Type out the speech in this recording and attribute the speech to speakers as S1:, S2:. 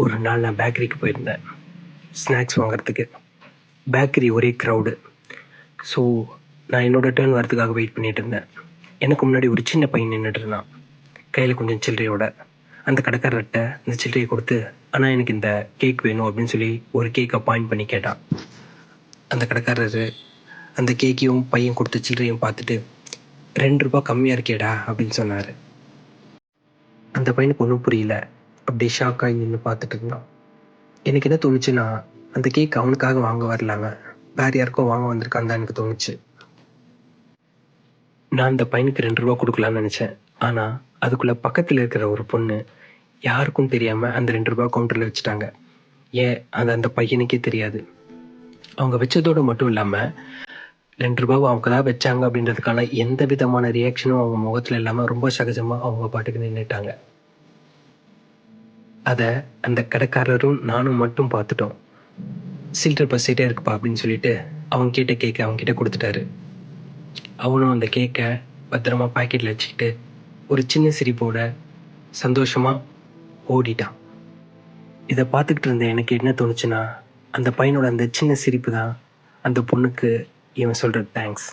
S1: ஒரு நாள் நான் பேக்கரிக்கு போயிருந்தேன் ஸ்நாக்ஸ் வாங்குறதுக்கு. பேக்கரி ஒரே க்ரௌடு. ஸோ நான் என்னோடய டேர்ன் வரதுக்காக வெயிட் பண்ணிகிட்டு இருந்தேன். எனக்கு முன்னாடி ஒரு சின்ன பையன் நின்றுட்டு இருந்தான், கையில் கொஞ்சம் சில்லறையோட. அந்த கடைக்காரர்கிட்ட இந்த சில்லறையை கொடுத்து, ஆனால் எனக்கு இந்த கேக் வேணும் அப்படின்னு சொல்லி ஒரு கேக்கை பாயிண்ட் பண்ணி கேட்டான். அந்த கடைக்காரர் அந்த கேக்கையும் பையன் கொடுத்த சில்லறையும் பார்த்துட்டு, 2 ரூபா கம்மியாக இருக்கேடா அப்படின்னு சொன்னார். அந்த பையனுக்கு ஒன்றும் புரியல, அப்படியே ஷாக்காகி நின்று பார்த்துட்டு இருந்தான். எனக்கு என்ன தோணுச்சுன்னா, அந்த கேக் அவனுக்காக வாங்க வரலாம, வேறு யாருக்கோ வாங்க வந்திருக்கான்னு தான் எனக்கு தோணுச்சு. நான் அந்த பையனுக்கு 2 ரூபா கொடுக்கலான்னு நினச்சேன். ஆனால் அதுக்குள்ளே பக்கத்தில் இருக்கிற ஒரு பொண்ணு யாருக்கும் தெரியாமல் அந்த 2 ரூபா கவுண்டரில் வச்சுட்டாங்க. ஏன் அது அந்த பையனுக்கே தெரியாது. அவங்க வச்சதோடு மட்டும் இல்லாமல் 2 ரூபாவை அவங்க தான் வச்சாங்க அப்படின்றதுக்கான எந்த விதமான ரியாக்ஷனும் அவங்க முகத்தில் இல்லாமல் ரொம்ப சகஜமாக அவங்க பாட்டுக்கு நின்றுட்டாங்க. அதை அந்த கடைக்காரரும் நானும் மட்டும் பார்த்துட்டோம். சில்லறை பஸ்ஸிட்டே இருக்குப்பா அப்படின்னு சொல்லிட்டு அவங்க கேட்ட கேக்கை அவங்ககிட்ட கொடுத்துட்டாரு. அவனும் அந்த கேக்கை பத்திரமா பாக்கெட்டில் வச்சுக்கிட்டு ஒரு சின்ன சிரிப்போட சந்தோஷமாக ஓடிட்டான். இதை பார்த்துக்கிட்டு இருந்த எனக்கு என்ன தோணுச்சுன்னா, அந்த பையனோட அந்த சின்ன சிரிப்பு தான் அந்த பொண்ணுக்கு இவன் சொல்கிற தேங்க்ஸ்.